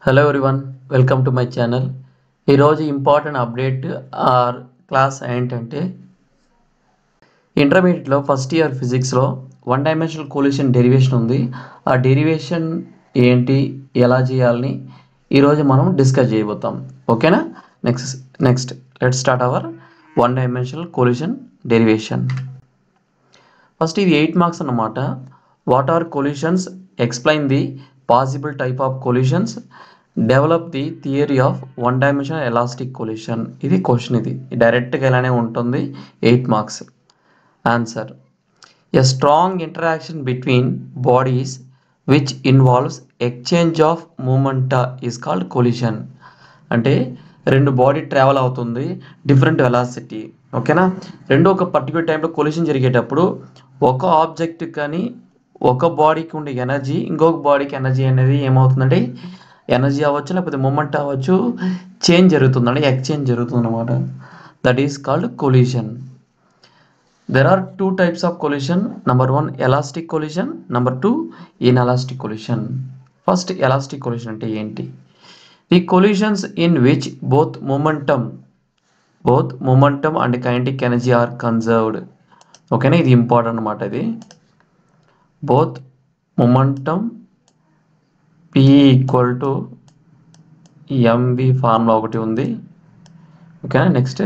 Hello everyone, welcome to my channel. ఈరోజు important update or class ఏంటంటే ఇంటర్మీడియట్లో first year ఫిజిక్స్లో వన్ డైమెన్షనల్ కొల్యూషన్ డెరివేషన్ ఉంది. ఆ డెరివేషన్ ఏంటి, ఎలా చేయాలని ఈరోజు మనం డిస్కస్ చేయబోతాం. ఓకేనా? Next let's start our one dimensional collision derivation. First ఇది 8 మార్క్స్ అన్నమాట. What are collisions, explain the possible type of collisions, develop the theory of one dimensional elastic collision. ఇది క్వశ్చన్, ఇది డైరెక్ట్గా ఇలానే ఉంటుంది. 8 marks. Answer: a strong interaction between bodies which involves exchange of momenta is called collision. అంటే రెండు body travel అవుతుంది different velocity. ఓకేనా? రెండు ఒక పర్టికులర్ టైంలో కొల్యూషన్ జరిగేటప్పుడు ఒక ఆబ్జెక్ట్ కానీ ఒక బాడీకి ఉండే ఎనర్జీ ఇంకొక బాడీకి ఎనర్జీ అనేది ఏమవుతుందంటే ఎనర్జీ అవ్వచ్చు, లేకపోతే మూమెంట్ అవ్వచ్చు, చేంజ్ జరుగుతుందండి, ఎక్స్చేంజ్ జరుగుతుంది అనమాట. That is called collision. There are two types of collision. Number 1 elastic collision, number 2 inelastic collision. First elastic collision అంటే ఏంటి? The collisions in which both momentum and kinetic energy are conserved. ఓకేనా? ఇది important అనమాట. ఇది both momentum P equal to mv formula ఒకటి ఉంది. ఓకేనా? Next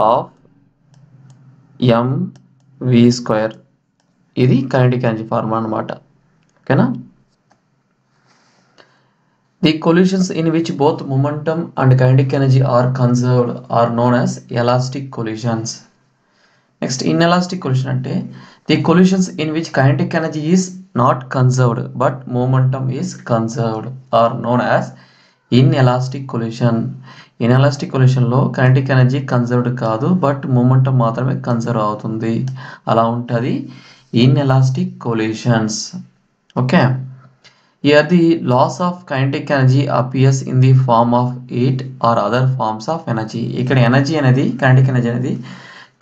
half mv square, ఇది కైనెటిక్ ఎనర్జీ ఫార్ములా అనమాట. ఓకేనా? The collisions in which both momentum and kinetic energy are conserved are known as elastic collisions. Next inelastic collision అంటే the collisions in which kinetic energy is not conserved but momentum is conserved are known as inelastic collision. Inelastic కొల్యూషన్లో kinetic energy conserved కాదు, but momentum మాత్రమే conserve అవుతుంది. అలా ఉంటుంది inelastic collisions. Okay? Here the loss of kinetic energy appears in the form of heat or other forms of energy. ఇక్కడ energy అనేది kinetic energy అనేది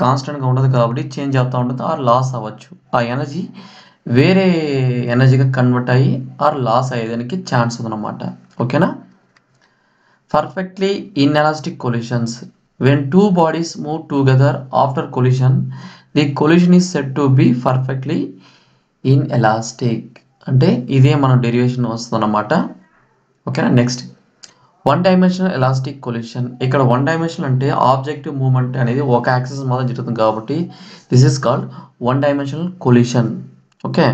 కాన్స్టెంట్గా ఉండదు కాబట్టి చేంజ్ అవుతూ ఉంటుంది, ఆర్ లాస్ అవ్వచ్చు. ఆ ఎనర్జీ వేరే ఎనర్జీగా కన్వర్ట్ అయ్యి ఆర్ లాస్ అయ్యేదానికి ఛాన్స్ ఉందన్నమాట. ఓకేనా? Perfectly inelastic collisions. When two bodies move together after collision, the collision is said to be perfectly inelastic. అంటే ఇదే మన డెరివేషన్ వస్తుందన్నమాట. ఓకేనా? Next one dimensional elastic collision. ఇక్కడ వన్ డైమెన్షన్ అంటే ఆబ్జెక్టివ్ మూవ్మెంట్ అనేది ఒక యాక్సిస్ మాత్రం జరుగుతుంది కాబట్టి this is called one dimensional collision. Okay?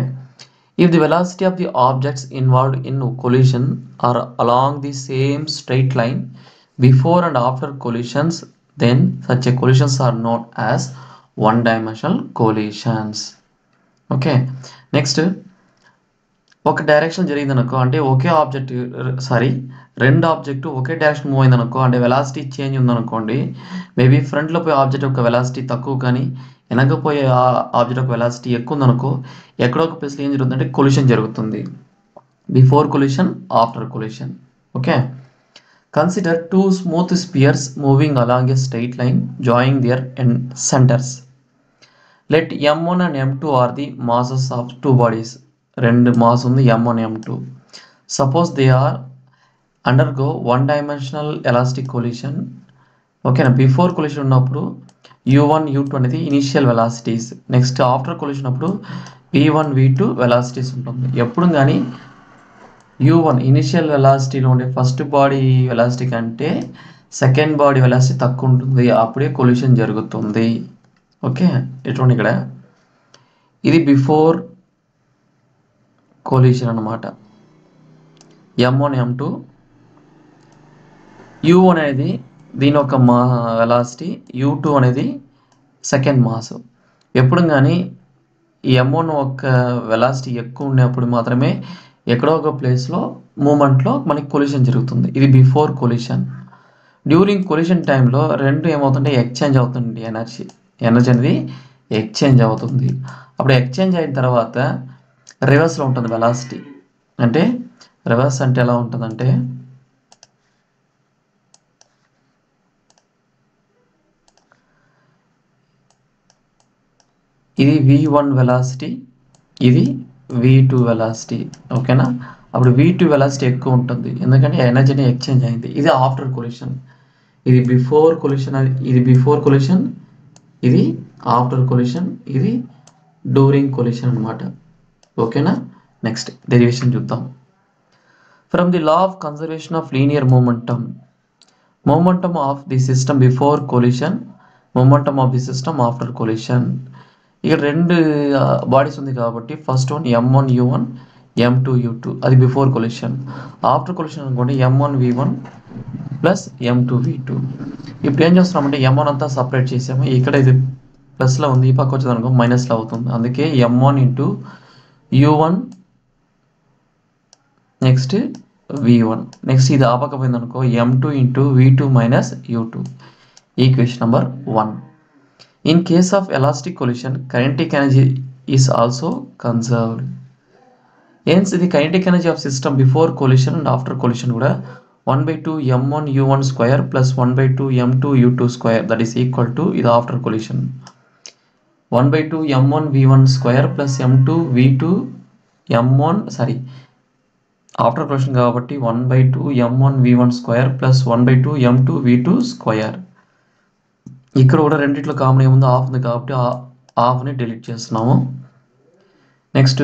If the velocity of the objects involved in collision are along the same straight line before and after కొల్యూషన్స్, then such a collisions are known as one dimensional collisions. Okay? Next ఒక direction జరిగిందనుకో, అంటే ఒకే object రెండు object ఒకే direction move అయిందనుకో, అంటే velocity change ఉందనుకోండి. Maybe ఫ్రంట్లో పోయే ఆబ్జెక్ట్ ఒక వెలాసిటీ తక్కువ కానీ వెనకపోయే ఆబ్జెక్ట్ ఒక వెలాసిటీ ఎక్కువ ఉందనుకో, ఎక్కడో ఒక ప్లేస్లో ఏం జరుగుతుందంటే కొల్యూషన్ జరుగుతుంది. Before collision, after collision. Okay? Consider two smooth spheres moving along a straight line joining their centres. Let m1 and m2 are the masses of two bodies. రెండు మాస్ ఉంది, m1 m2. Suppose they are undergo one dimensional elastic collision. ఓకేనా? Before collision ఉన్నప్పుడు u1 u2 అనేది initial velocities. Next after collision అప్పుడు v1 v2 velocities ఉంటుంది. ఎప్పుడు కానీ u1 initial వెలాసిటీలో ఉండే ఫస్ట్ బాడీ వెలాసిటీ కంటే సెకండ్ బాడీ వెలాసిటీ తక్కువ ఉంటుంది, అప్పుడే కొల్యూషన్ జరుగుతుంది. ఓకే? ఎటువంటి ఇక్కడ ఇది బిఫోర్ కొల్యూషన్ అన్నమాట. m1 m2, u1 అనేది దీని ఒక వెలాసిటీ, u2 అనేది సెకండ్ మాస్. ఎప్పుడు కానీ ఈ m1 ఒక వెలాసిటీ ఎక్కువ ఉన్నప్పుడు మాత్రమే ఎక్కడో ఒక ప్లేస్లో మూమెంట్లో మనకి కొల్యూషన్ జరుగుతుంది. ఇది బిఫోర్ కొల్యూషన్. డ్యూరింగ్ కొల్యూషన్ టైంలో రెండు ఏమవుతుంటే ఎక్స్చేంజ్ అవుతుంది, ఎనర్జీ అనేది ఎక్స్చేంజ్ అవుతుంది. అప్పుడు ఎక్స్చేంజ్ అయిన తర్వాత రివర్స్లో ఉంటుంది వెలాసిటీ. అంటే రివర్స్ అంటే ఎలా ఉంటుందంటే ఇది v1 వెలాసిటీ, ఇది v2 వెలాసిటీ. ఓకేనా? అప్పుడు V2 వెలాసిటీ ఎక్కువ ఉంటుంది, ఎందుకంటే ఎనర్జీని ఎక్స్చేంజ్ అయింది. ఇది ఆఫ్టర్ కొలిషన్. ఇది బిఫోర్ కొలిషన్, ఇది బిఫోర్ కొలిషన్, ఇది ఆఫ్టర్ కొలిషన్, ఇది డ్యూరింగ్ కొలిషన్ అనమాట. ఓకేనా. నెక్స్ట్ డెరివేషన్ చూద్దాం. From the law of conservation of linear momentum, momentum of the system before collision, momentum of the system after collision. ఇక్కడ రెండు bodies ఉంది కాబట్టి first one M1 U1, M2 U2, అది before collision. After collision అనుకోండి M1 V1 plus M2 V2. ఇప్పుడు ఏం చేస్తున్నామంటే M1 అంతా సపరేట్ చేసాము, ఇక్కడ ఇది ప్లస్లో ఉంది, ఈ పక్క వచ్చేది అనుకో మైనస్లో అవుతుంది. అందుకే M1 into U1 next V1, next ఇది ఆపకపోయింది అనుకో M2 into V2 minus U2. Equation number 1. In case of elastic collision, kinetic energy is also conserved. Hence, the kinetic energy of system before collision and after collision kuda 1/2 m1 u1 square plus 1/2 m2 u2 square, that is equal to ఇది after collision 1/2 m1 v1 square plus m2 v2 m1 sorry after collision కాబట్టి 1/2 m1 v1 square plus 1/2 m2 v2 square. ఇక్కడ కూడా రెండిట్లో common ఏముందో half ఉంది కాబట్టి హాఫ్ని delete చేస్తున్నాము. Next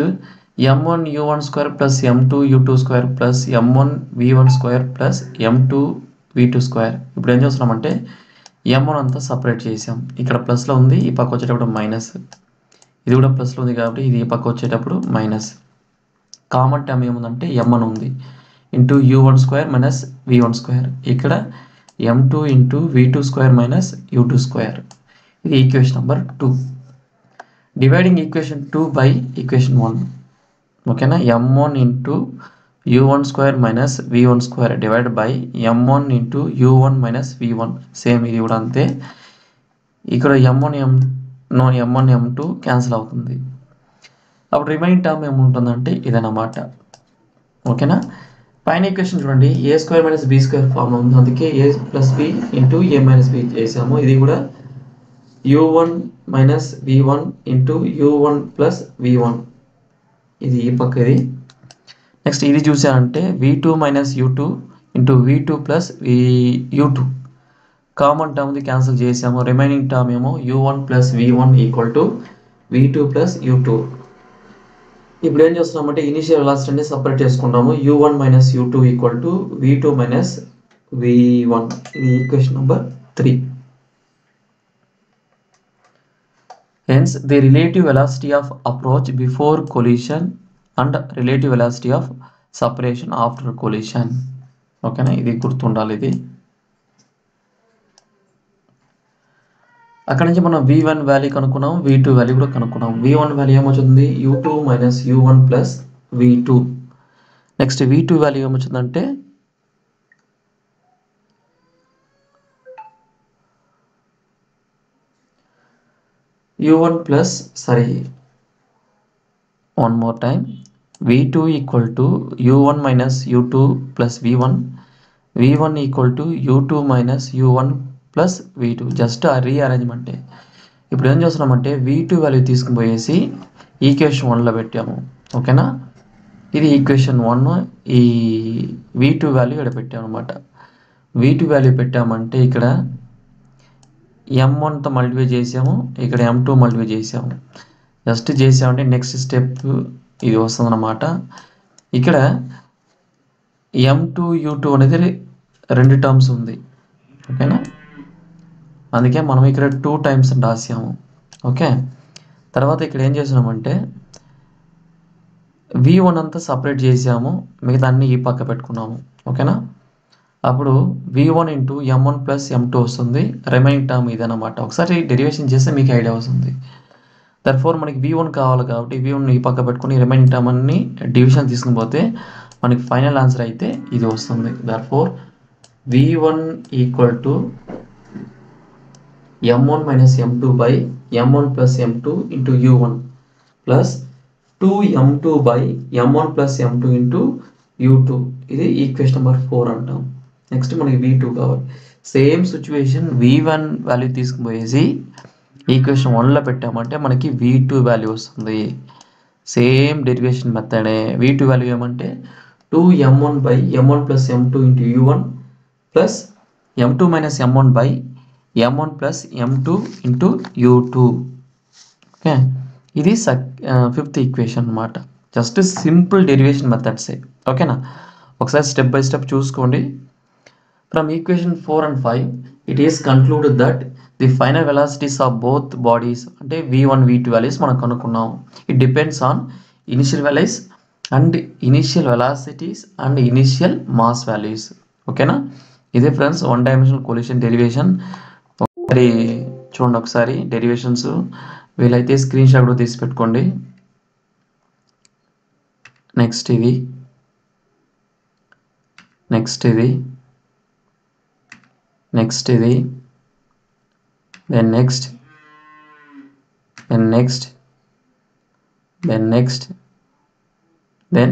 m1 u1 square plus m2 u2 square plus m1 v1 square plus m2 v2 square. ఇప్పుడు ఏం చేస్తున్నామంటే m1 అంతా సపరేట్ చేసాం, ఇక్కడ ప్లస్లో ఉంది, ఈ పక్క వచ్చేటప్పుడు మైనస్, ఇది కూడా ప్లస్లో ఉంది కాబట్టి ఇది ఈ పక్క వచ్చేటప్పుడు మైనస్. కామన్ టర్మ్ ఏముందంటే m1 ఉంది into u1 square minus v1 square, ఇక్కడ m2 into v2 square minus u2 square. ఇది equation number 2. Dividing equation 2 by equation 1. ఓకేనా. m1 into u1 square minus v1 square divide by m1 into u1 minus v1. Same ఇది కూడా అంతే. ఇక్కడ m1 m2 cancel అవుతుంది. అప్పుడు remaining term ఏముంటుందంటే ఇదన్నమాట. ఓకేనా. పైన ఈక్వేషన్ చూడండి, ఏ స్క్వేర్ మైనస్ బి స్క్వేర్ ఫామ్లో ఉంది, అందుకే ఏ ప్లస్ బి ఇంటూ ఏ మైనస్ బి చేసాము. ఇది కూడా u1 minus v1 into u1 plus v1, ఇది ఈ పక్క ఇది. నెక్స్ట్ ఇది చూసారంటే v2 minus u2 into v2 plus u2, common టర్మ్ది క్యాన్సిల్ చేసాము. రిమైనింగ్ టర్మ్ ఏమో u1 plus v1 equal to v2 plus u2. ఇప్పుడు ఏం చేస్తున్నామంటే ఇనిషియల్ వెలాసిటీని సపరేట్ చేసుకుంటాము. u1 minus u2 equal to v2 minus v1. ఇది equation number 3. Hence, the relative velocity of approach before collision and relative velocity of separation after collision. ఓకేనా, ఇది గుర్తుండాలి. ఇది అక్కడ నుంచి మనం v1 వాల్యూ కనుక్కున్నాం, v2 వాల్యూ కూడా కనుక్కున్నాం. v1 వాల్యూ ఏమొచ్చింది u2 minus u1 plus v2. Next v2 value ఏమొచ్చిందంటే u1 plus one more time v2 equal to u1 minus u2 plus v1, v1 equal to u2 minus u1 plus v2. Just ఆ రీఅరేంజ్మెంటే. ఇప్పుడు ఏం చేస్తున్నామంటే v2 value తీసుకుని పోయేసి equation 1లో పెట్టాము. ఓకేనా. ఇది ఈక్వేషన్ 1, ఈ v2 వాల్యూ ఇక్కడ పెట్టాము అనమాట. v2 వాల్యూ పెట్టామంటే ఇక్కడ m1తో మల్టిప్లై చేసాము, ఇక్కడ m2 మల్టిప్లై చేసాము. జస్ట్ చేసామంటే నెక్స్ట్ స్టెప్ ఇది వస్తుంది అన్నమాట. ఇక్కడ m2 u2 అనేది రెండు టర్మ్స్ ఉంది. ఓకేనా. అందుకే మనం ఇక్కడ 2 టైమ్స్ రాసాము. ఓకే. తర్వాత ఇక్కడ ఏం చేసినామంటే v1 అంతా సపరేట్ చేసాము, మిగతా అన్ని ఈ పక్క పెట్టుకున్నాము. ఓకేనా. అప్పుడు v1 into m1 plus m2 వస్తుంది. రిమైనింగ్ టర్మ్ ఇదన్నమాట. ఒకసారి డెరివేషన్ చేస్తే మీకు ఐడియా వస్తుంది. దర్ఫోర్ మనకి v1 కావాలి కాబట్టి v1 ఈ పక్క పెట్టుకుని రిమైనింగ్ టర్మ్ అన్ని డివిజన్ తీసుకుని పోతే మనకి ఫైనల్ ఆన్సర్ అయితే ఇది వస్తుంది. Therefore v1 equal to m1 minus m2 by m1 plus m2 into u1 plus 2m2 by m1 plus m2 into u2. ఇది ఈక్వేషన్ నెంబర్ 4 అంటాం. నెక్స్ట్ మనకి v2 కావాలి. సేమ్ సిచ్యువేషన్ v1 వాల్యూ తీసుకుని పోయేసి equation 1లో పెట్టామంటే మనకి v2 వాల్యూ వస్తుంది. Same derivation మెథడే. v2 value ఏమంటే 2m1 by m1 plus m2 into u1 plus m2 minus m1 by m1 plus m2 into u2. Okay, ఇది fifth equation అనమాట. Just simple derivation మెథడ్సే. ఓకేనా, ఒకసారి స్టెప్ బై స్టెప్ చూసుకోండి. From equation 4 and 5 it is concluded that the final velocities of both bodies అంటే v1 v2 values మనం కనుక్కున్నాం. it depends on initial values and initial velocities and initial mass values. ఓకేనా, ఇదే friends one dimensional collision derivation. ఒకసారి చూడండి, ఒకసారి derivations వీలైతే screen shot కూడా తీసి పెట్టుకోండి. నెక్స్ట్ ఇది, నెక్స్ట్ ఇది, నెక్స్ట్ ఇది, then next, then next, then next, then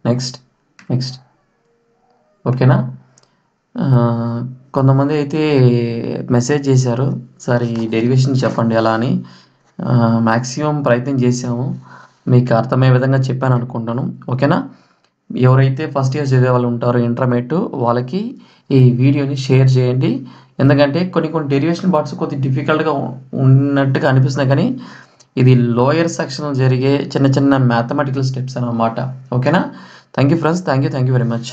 next, next. ఓకేనా, కొంతమంది అయితే మెసేజ్ చేశారు, సార్ ఈ డెరివేషన్ చెప్పండి ఎలా అని. మ్యాక్సిమం ప్రయత్నం చేసాము, మీకు అర్థమయ్యే విధంగా చెప్పాను అనుకుంటాను. ఓకేనా, ఎవరైతే ఫస్ట్ ఇయర్ చదివే వాళ్ళు ఉంటారో ఇంటర్మీడియట్, వాళ్ళకి ఈ వీడియోని షేర్ చేయండి. ఎందుకంటే కొన్ని డెరివేషన్ పార్ట్స్ కొద్దిగా డిఫికల్ట్గా ఉన్నట్టుగా అనిపిస్తున్నాయి, కానీ ఇది లోయర్ సెక్షన్లో జరిగే చిన్న చిన్న మ్యాథమెటికల్ స్టెప్స్ అన్నమాట. ఓకేనా, thank you friends, thank you very much.